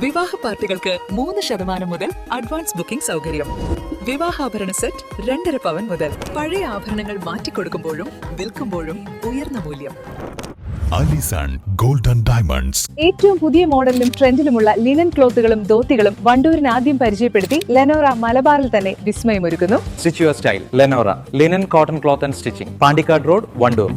വിവാഹ പാർട്ടികൾക്ക് 3% മുതൽ അഡ്വാൻസ് ബുക്കിംഗ് സൗകര്യം. വിവാഹാഭരണ സെറ്റ് 2.5 പവൻ മുതൽ. പഴയ ആഭരണങ്ങൾ മാറ്റിക്കൊടുക്കുമ്പോഴും വിൽക്കുമ്പോഴും ഉയർന്ന മൂല്യം. Allison golden diamonds. ഏറ്റവും പുതിയ മോഡലിലും ട്രെൻഡിലുമുള്ള ലിനൻ ക്ലോത്തുകളും ധോത്തികളും വണ്ടൂരിന് ആദ്യം പരിചയപ്പെടുത്തി ലെനോറ മലബാറിൽ തന്നെ വിസ്മയമൊരുക്കുന്നു. Stitch your style Lenora linen cotton cloth and stitching, Pandikkad road, Wandoor.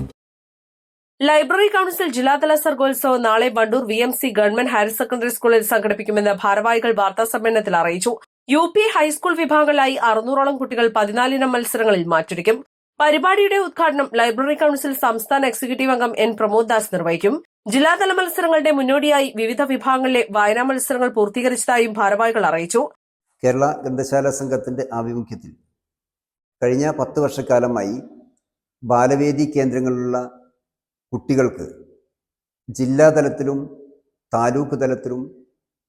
Library council ജില്ലാതല സർഗോത്സവം നാളെ Wandoor VMC government higher secondary സ്കൂളിൽ സംഘടിപ്പിക്കുമെന്ന് ഭാരവാഹികൾ വാർത്താസമ്മേളനത്തിൽ അറിയിച്ചു. UP ഹൈസ്കൂൾ വിഭാഗങ്ങളിലായി 600ഓളം കുട്ടികൾ 14 ഇനം മത്സരങ്ങളിൽ മാറ്റുരയ്ക്കും. പരിപാടിയുടെ ഉദ്ഘാടനം ലൈബ്രറി കൌൺസിൽ സംസ്ഥാന എക്സിക്യൂട്ടീവ് അംഗം N പ്രമോദ് ദാസ് നിർവഹിക്കും. ജില്ലാതല മത്സരങ്ങളുടെ മുന്നോടിയായി വിവിധ വിഭാഗങ്ങളിലെ വായനാ മത്സരങ്ങൾ പൂർത്തീകരിച്ചതായും ഭാരവാഹികൾ അറിയിച്ചു. കേരള ഗ്രന്ഥശാല സംഘത്തിന്റെ ആഭിമുഖ്യത്തിൽ കഴിഞ്ഞ 10 വർഷക്കാലമായി ബാലവേദി കേന്ദ്രങ്ങളിലുള്ള കുട്ടികൾക്ക് ജില്ലാതലത്തിലും താലൂക്ക് തലത്തിലും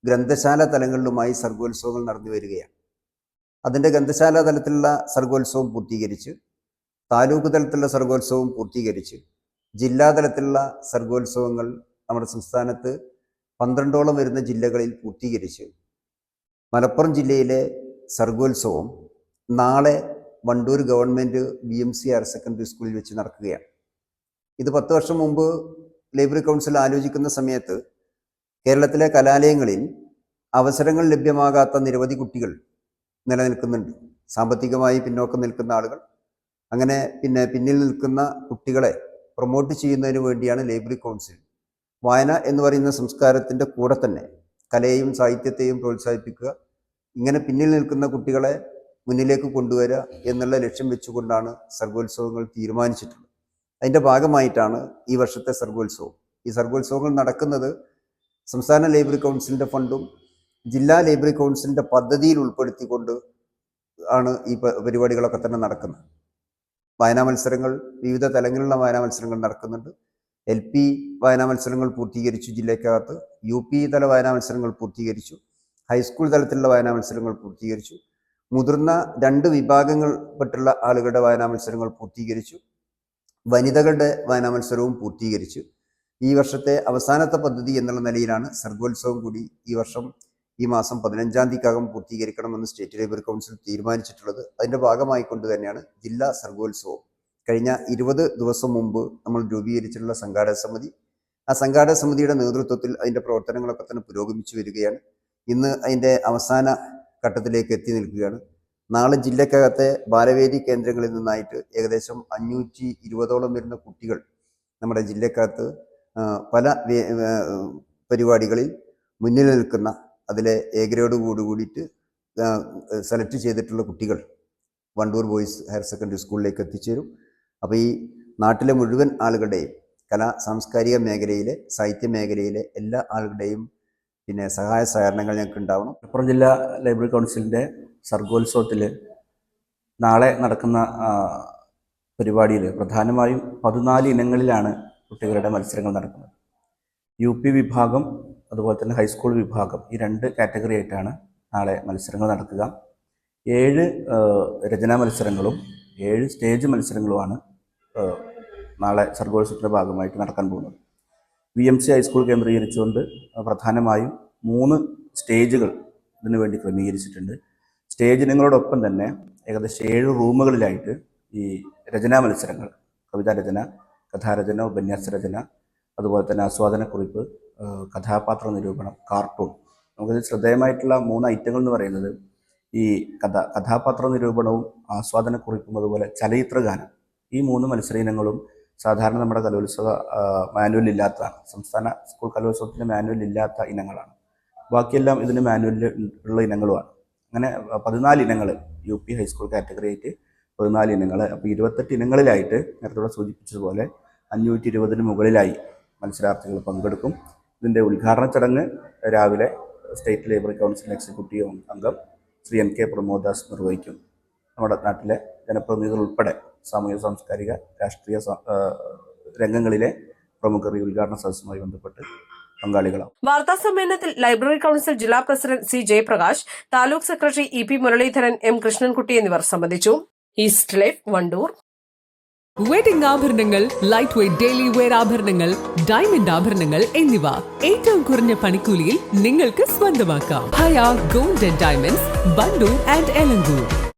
ഗ്രന്ഥശാല തലങ്ങളിലുമായി സർഗോത്സവങ്ങൾ നടന്നു വരികയാണ്. അതിൻ്റെ ഗ്രന്ഥശാല തലത്തിലുള്ള സർഗോത്സവം പൂർത്തീകരിച്ച്, താലൂക്ക് തലത്തിലുള്ള സർഗോത്സവം പൂർത്തീകരിച്ച്, ജില്ലാതലത്തിലുള്ള സർഗോത്സവങ്ങൾ നമ്മുടെ സംസ്ഥാനത്ത് 12ഓളം വരുന്ന ജില്ലകളിൽ പൂർത്തീകരിച്ച് മലപ്പുറം ജില്ലയിലെ സർഗോത്സവം നാളെ Wandoor government VMC higher secondary സ്കൂളിൽ വെച്ച് നടക്കുകയാണ്. ഇത് 10 വർഷം മുമ്പ് ലൈബ്രറി കൗൺസിൽ ആലോചിക്കുന്ന സമയത്ത് കേരളത്തിലെ കലാലയങ്ങളിൽ അവസരങ്ങൾ ലഭ്യമാകാത്ത നിരവധി കുട്ടികൾ നിലനിൽക്കുന്നുണ്ട്. സാമ്പത്തികമായി പിന്നോക്കം നിൽക്കുന്ന ആളുകൾ, അങ്ങനെ പിന്നിൽ നിൽക്കുന്ന കുട്ടികളെ പ്രൊമോട്ട് ചെയ്യുന്നതിന് വേണ്ടിയാണ് ലൈബ്രറി കൗൺസിൽ വായന എന്ന് പറയുന്ന സംസ്കാരത്തിൻ്റെ കൂടെ തന്നെ കലയെയും സാഹിത്യത്തെയും പ്രോത്സാഹിപ്പിക്കുക, ഇങ്ങനെ പിന്നിൽ നിൽക്കുന്ന കുട്ടികളെ മുന്നിലേക്ക് കൊണ്ടുവരിക എന്നുള്ള ലക്ഷ്യം വെച്ചുകൊണ്ടാണ് സർഗോത്സവങ്ങൾ തീരുമാനിച്ചിട്ടുള്ളത്. അതിൻ്റെ ഭാഗമായിട്ടാണ് ഈ വർഷത്തെ സർഗോത്സവം. ഈ സർഗോത്സവങ്ങൾ നടക്കുന്നത് സംസ്ഥാന ലൈബ്രറി കൗൺസിലിൻ്റെ ഫണ്ടും ജില്ലാ ലൈബ്രറി കൗൺസിലിൻ്റെ പദ്ധതിയിൽ ഉൾപ്പെടുത്തിക്കൊണ്ട് ആണ് ഈ പരിപാടികളൊക്കെ തന്നെ നടക്കുന്നത്. വായനാ മത്സരങ്ങൾ, വിവിധ തലങ്ങളിലുള്ള വായനാ മത്സരങ്ങൾ നടക്കുന്നുണ്ട്. LP വായനാ മത്സരങ്ങൾ പൂർത്തീകരിച്ചു ജില്ലയ്ക്കകത്ത്, UP തല വായനാ മത്സരങ്ങൾ പൂർത്തീകരിച്ചു, ഹൈസ്കൂൾ തലത്തിലുള്ള വായനാ മത്സരങ്ങൾ പൂർത്തീകരിച്ചു, മുതിർന്ന 2 വിഭാഗങ്ങളിൽപ്പെട്ടുള്ള ആളുകളുടെ വായനാ മത്സരങ്ങൾ പൂർത്തീകരിച്ചു, വനിതകളുടെ വായനാ മത്സരവും പൂർത്തീകരിച്ചു. ഈ വർഷത്തെ അവസാനത്തെ പദ്ധതി എന്നുള്ള നിലയിലാണ് സർഗോത്സവം കൂടി ഈ മാസം 15-ാം തീയതിക്കകം പൂർത്തീകരിക്കണമെന്ന് സ്റ്റേറ്റ് ലൈബ്രറി കൗൺസിൽ തീരുമാനിച്ചിട്ടുള്ളത്. അതിൻ്റെ ഭാഗമായിക്കൊണ്ട് തന്നെയാണ് ജില്ലാ സർഗോത്സവം. കഴിഞ്ഞ 20 ദിവസം മുമ്പ് നമ്മൾ രൂപീകരിച്ചിട്ടുള്ള സംഘാടക സമിതി, ആ സംഘാടക സമിതിയുടെ നേതൃത്വത്തിൽ അതിൻ്റെ പ്രവർത്തനങ്ങളൊക്കെ തന്നെ പുരോഗമിച്ചു വരികയാണ്. ഇന്ന് അതിൻ്റെ അവസാന ഘട്ടത്തിലേക്ക് എത്തി നിൽക്കുകയാണ്. നാളെ ജില്ലക്കകത്തെ ബാലവേദി കേന്ദ്രങ്ങളിൽ നിന്നായിട്ട് ഏകദേശം 520ഓളം വരുന്ന കുട്ടികൾ നമ്മുടെ ജില്ലക്കകത്ത് പല പരിപാടികളിൽ മുന്നിൽ നിൽക്കുന്ന, അതിലെ A ഗ്രേഡ് കൂടിയിട്ട് സെലക്ട് ചെയ്തിട്ടുള്ള കുട്ടികൾ വണ്ടൂർ ബോയ്സ് ഹയർ സെക്കൻഡറി സ്കൂളിലേക്ക് എത്തിച്ചേരും. അപ്പോൾ ഈ നാട്ടിലെ മുഴുവൻ ആളുകളുടെയും കലാ സാംസ്കാരിക മേഖലയിലെ, സാഹിത്യ മേഖലയിലെ എല്ലാ ആളുകളുടെയും സഹായ സഹകരണങ്ങൾ ഞങ്ങൾക്ക് ഉണ്ടാവണം. മലപ്പുറം ജില്ലാ ലൈബ്രറി കൗൺസിലിൻ്റെ സർഗോത്സവത്തിൽ നാളെ നടക്കുന്ന പരിപാടിയിൽ പ്രധാനമായും 14 ഇനങ്ങളിലാണ് കുട്ടികളുടെ മത്സരങ്ങൾ നടക്കുന്നത്. UP വിഭാഗം അതുപോലെ തന്നെ ഹൈസ്കൂൾ വിഭാഗം, ഈ 2 കാറ്റഗറി ആയിട്ടാണ് നാളെ മത്സരങ്ങൾ നടക്കുക. 7 രചനാ മത്സരങ്ങളും 7 സ്റ്റേജ് മത്സരങ്ങളുമാണ് നാളെ സർഗോത്സവത്തിൻ്റെ ഭാഗമായിട്ട് നടക്കാൻ പോകുന്നത്. VMC ഹൈസ്കൂൾ കേന്ദ്രീകരിച്ചുകൊണ്ട് പ്രധാനമായും 3 സ്റ്റേജുകൾ ഇതിനു വേണ്ടി ക്രമീകരിച്ചിട്ടുണ്ട്. സ്റ്റേജ് ഇനങ്ങളോടൊപ്പം തന്നെ ഏകദേശം 7 റൂമുകളിലായിട്ട് ഈ രചനാ മത്സരങ്ങൾ, കവിതാ രചന, കഥാരചന, ഉപന്യാസ രചന, അതുപോലെ തന്നെ ആസ്വാദനക്കുറിപ്പ്, കഥാപാത്ര നിരൂപണം, കാർട്ടൂൺ. നമുക്കത് ശ്രദ്ധേയമായിട്ടുള്ള 3 ഐറ്റങ്ങൾ എന്ന് പറയുന്നത് ഈ കഥാപാത്ര നിരൂപണവും ആസ്വാദനക്കുറിപ്പും അതുപോലെ ചലച്ചിത്രഗാനം. ഈ 3 മത്സര ഇനങ്ങളും സാധാരണ നമ്മുടെ കലോത്സവ മാനുവൽ ഇല്ലാത്തതാണ്. സംസ്ഥാന സ്കൂൾ കലോത്സവത്തിൻ്റെ മാനുവൽ ഇല്ലാത്ത ഇനങ്ങളാണ്. ബാക്കിയെല്ലാം ഇതിന് മാനുവലിൽ ഉള്ള ഇനങ്ങളുമാണ്. അങ്ങനെ 14 ഇനങ്ങൾ UP ഹൈസ്കൂൾ കാറ്റഗറി ആയിട്ട് 14 ഇനങ്ങൾ. അപ്പോൾ 28 ഇനങ്ങളിലായിട്ട് നേരത്തെ സൂചിപ്പിച്ചതുപോലെ 520-ന് മുകളിലായി മത്സരാർത്ഥികൾ പങ്കെടുക്കും. ഇതിൻ്റെ ഉദ്ഘാടന ചടങ്ങ് രാവിലെ സ്റ്റേറ്റ് ലൈബ്രറി കൗൺസിൽ എക്സിക്യൂട്ടീവ് അംഗം ശ്രീ N പ്രമോദ് ദാസ് നിർവഹിക്കും. നമ്മുടെ നാട്ടിലെ ജനപ്രതിനിധികൾ ഉൾപ്പെടെ സാമൂഹിക സാംസ്കാരിക രാഷ്ട്രീയ രംഗങ്ങളിലെ പ്രമുഖർ ഈ ഉദ്ഘാടന സദസ്സുമായി ബന്ധപ്പെട്ട് പങ്കാളികളാവും. വാർത്താ സമ്മേളനത്തിൽ ലൈബ്രറി കൌൺസിൽ ജില്ലാ president C Jayaprakash, taluk secretary EP Muraleedharan, M Krishnankutty എന്നിവർ സംബന്ധിച്ചു. East life, Wandoor. വെഡിംഗ് ആഭരണങ്ങൾ, ലൈറ്റ് വെയ്റ്റ് ഡെയിലി വെയർ ആഭരണങ്ങൾ, ഡയമണ്ട് ആഭരണങ്ങൾ എന്നിവ ഏറ്റവും കുറഞ്ഞ പണിക്കൂലിയിൽ നിങ്ങൾക്ക് സ്വന്തമാക്കാം. Haya gold and diamonds, Wandoor and Elankur.